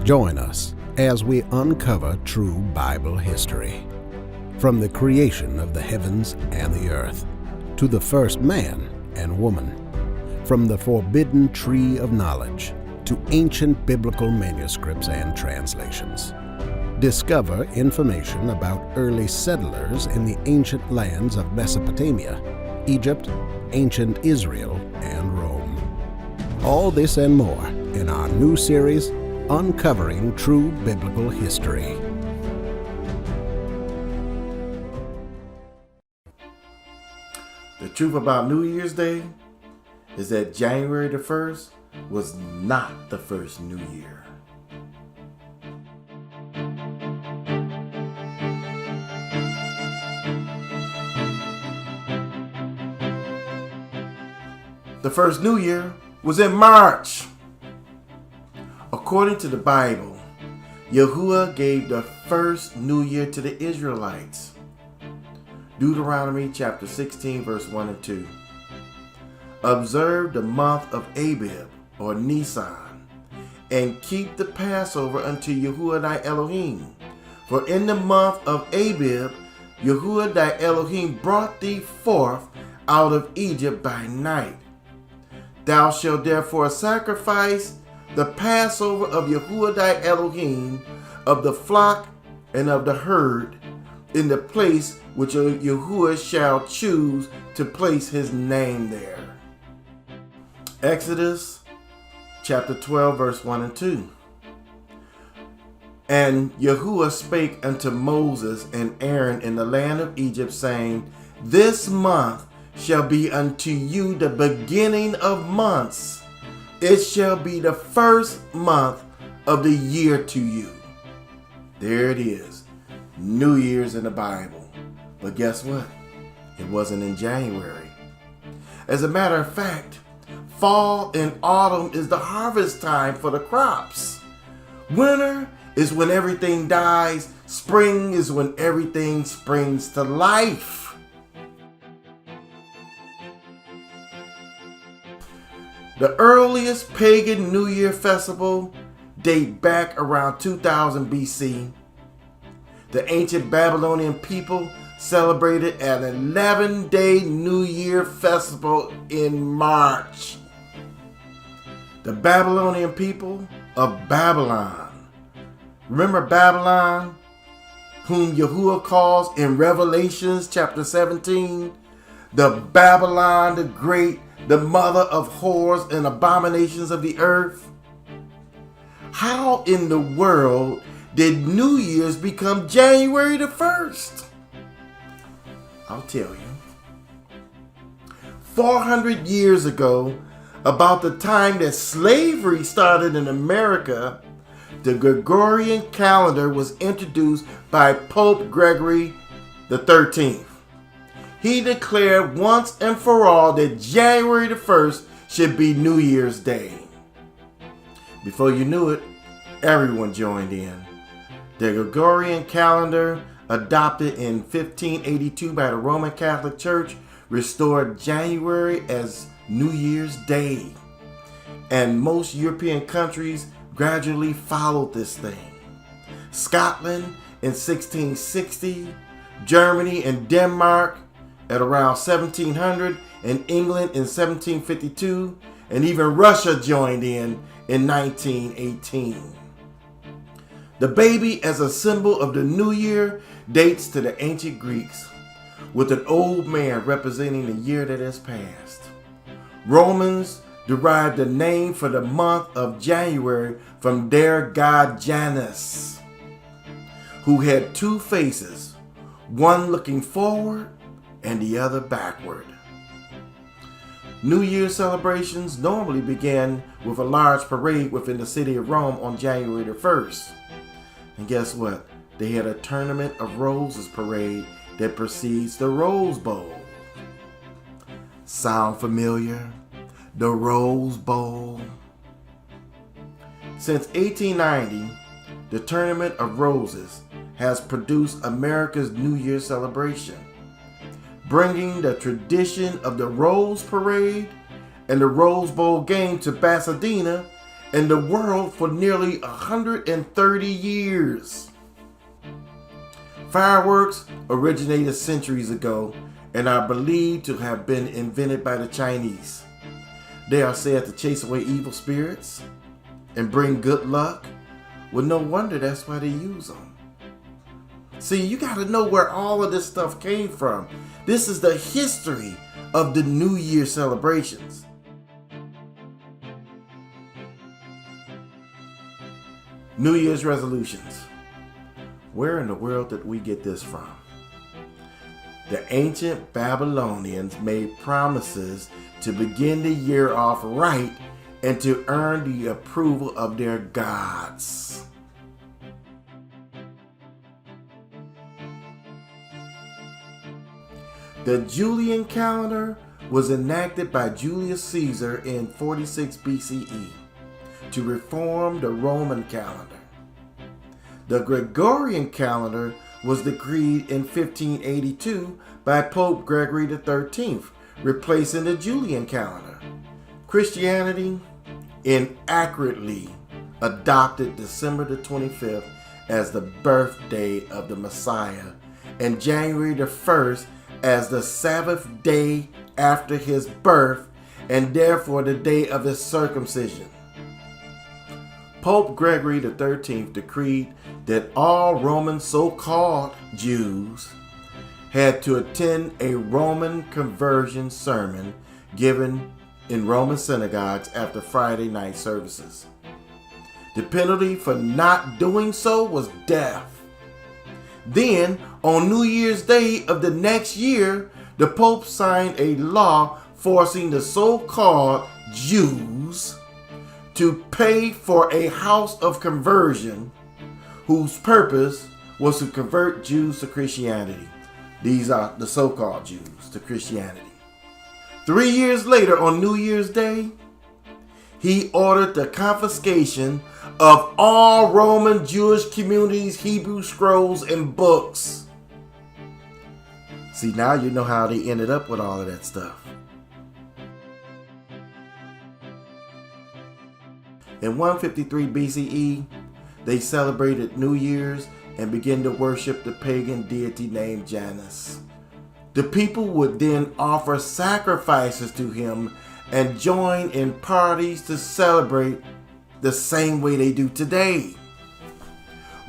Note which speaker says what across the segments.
Speaker 1: Join us as we uncover true Bible history. From the creation of the heavens and the earth, to the first man and woman, from the forbidden tree of knowledge to ancient biblical manuscripts and translations. Discover information about early settlers in the ancient lands of Mesopotamia, Egypt, ancient Israel, and Rome. All this and more in our new series, Uncovering True Biblical History.
Speaker 2: The truth about New Year's Day is that January the 1st was not the first New Year. The first New Year was in March. According to the Bible, Yahuwah gave the first New Year to the Israelites. Deuteronomy chapter 16 verse 1 and 2. Observe the month of Abib or Nisan, and keep the Passover unto Yahuwah thy Elohim. For in the month of Abib, Yahuwah thy Elohim brought thee forth out of Egypt by night. Thou shalt therefore sacrifice the Passover of Yahuwah thy Elohim, of the flock and of the herd, in the place which Yahuwah shall choose to place his name there. Exodus chapter 12 verse 1 and 2. And Yahuwah spake unto Moses and Aaron in the land of Egypt, saying, This month shall be unto you the beginning of months. It shall be the first month of the year to you. There it is. New Year's in the Bible. But guess what? It wasn't in January. As a matter of fact, fall and autumn is the harvest time for the crops. Winter is when everything dies. Spring is when everything springs to life. The earliest pagan New Year festival date back around 2000 BC. The ancient Babylonian people celebrated an 11-day New Year festival in March. The Babylonian people of Babylon. Remember Babylon, whom Yahuwah calls in Revelations chapter 17, the Babylon the Great, the mother of whores and abominations of the earth? How in the world did New Year's become January the 1st? I'll tell you. 400 years ago, about the time that slavery started in America, the Gregorian calendar was introduced by Pope Gregory the 13th. He declared once and for all that January the 1st should be New Year's Day. Before you knew it, everyone joined in. The Gregorian calendar, adopted in 1582 by the Roman Catholic Church, restored January as New Year's Day. And most European countries gradually followed this thing. Scotland in 1660, Germany and Denmark at around 1700, and England in 1752, and even Russia joined in 1918. The baby as a symbol of the new year dates to the ancient Greeks, with an old man representing the year that has passed. Romans derived the name for the month of January from their god Janus, who had two faces, one looking forward and the other backward. New Year celebrations normally began with a large parade within the city of Rome on January the 1st. And guess what? They had a Tournament of Roses parade that precedes the Rose Bowl. Sound familiar? The Rose Bowl. Since 1890, the Tournament of Roses has produced America's New Year celebration, bringing the tradition of the Rose Parade and the Rose Bowl game to Pasadena in the world for nearly 130 years. Fireworks originated centuries ago and are believed to have been invented by the Chinese. They are said to chase away evil spirits and bring good luck. Well, no wonder that's why they use them. See, you got to know where all of this stuff came from. This is the history of the New Year celebrations. New Year's resolutions. Where in the world did we get this from? The ancient Babylonians made promises to begin the year off right and to earn the approval of their gods. The Julian calendar was enacted by Julius Caesar in 46 BCE to reform the Roman calendar. The Gregorian calendar was decreed in 1582 by Pope Gregory XIII, replacing the Julian calendar. Christianity inaccurately adopted December the 25th as the birthday of the Messiah and January the 1st as the Sabbath day after his birth and therefore the day of his circumcision. Pope Gregory XIII decreed that all Roman so-called Jews had to attend a Roman conversion sermon given in Roman synagogues after Friday night services. The penalty for not doing so was death. Then, on New Year's Day of the next year, the Pope signed a law forcing the so-called Jews to pay for a house of conversion whose purpose was to convert Jews to Christianity. These are the so-called Jews to Christianity. 3 years later, on New Year's Day, he ordered the confiscation of all Roman Jewish communities' Hebrew scrolls and books. See, now you know how they ended up with all of that stuff. In 153 BCE, they celebrated New Year's and began to worship the pagan deity named Janus. The people would then offer sacrifices to him and join in parties to celebrate the same way they do today.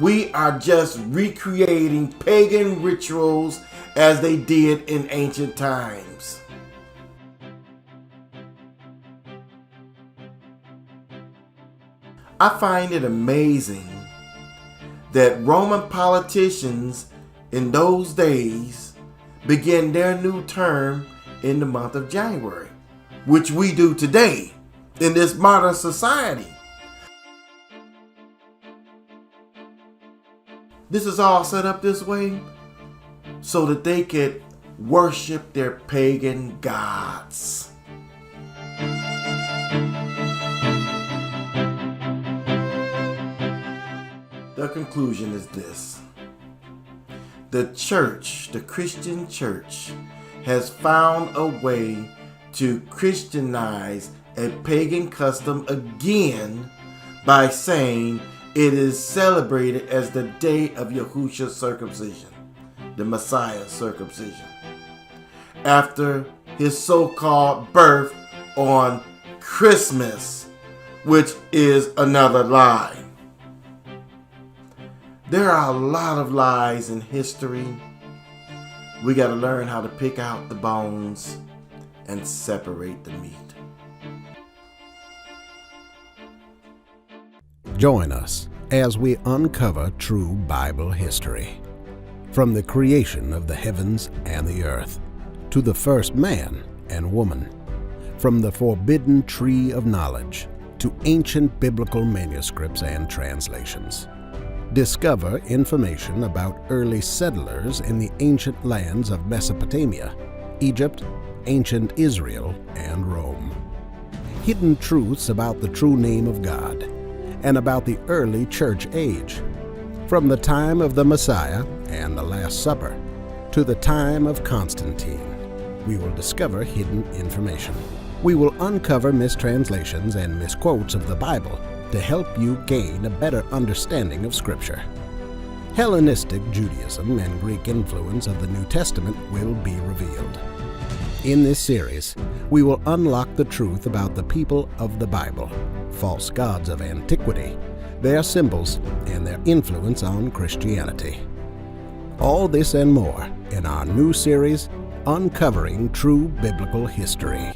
Speaker 2: We are just recreating pagan rituals as they did in ancient times. I find it amazing that Roman politicians in those days began their new term in the month of January, which we do today in this modern society. This is all set up this way so that they could worship their pagan gods. The conclusion is this. The church, the Christian church, has found a way to Christianize a pagan custom again by saying it is celebrated as the day of Yahushua's circumcision, the Messiah's circumcision, after his so-called birth on Christmas, which is another lie. There are a lot of lies in history. We got to learn how to pick out the bones and separate the meat.
Speaker 1: Join us as we uncover true Bible history. From the creation of the heavens and the earth, to the first man and woman, from the forbidden tree of knowledge, to ancient biblical manuscripts and translations. Discover information about early settlers in the ancient lands of Mesopotamia, Egypt, ancient Israel, and Rome. Hidden truths about the true name of God and about the early church age, from the time of the Messiah and the Last Supper to the time of Constantine. We will discover hidden information. We will uncover mistranslations and misquotes of the Bible to help you gain a better understanding of Scripture. Hellenistic Judaism and Greek influence of the New Testament will be revealed. In this series, we will unlock the truth about the people of the Bible, false gods of antiquity, their symbols, and their influence on Christianity. All this and more in our new series, Uncovering True Biblical History.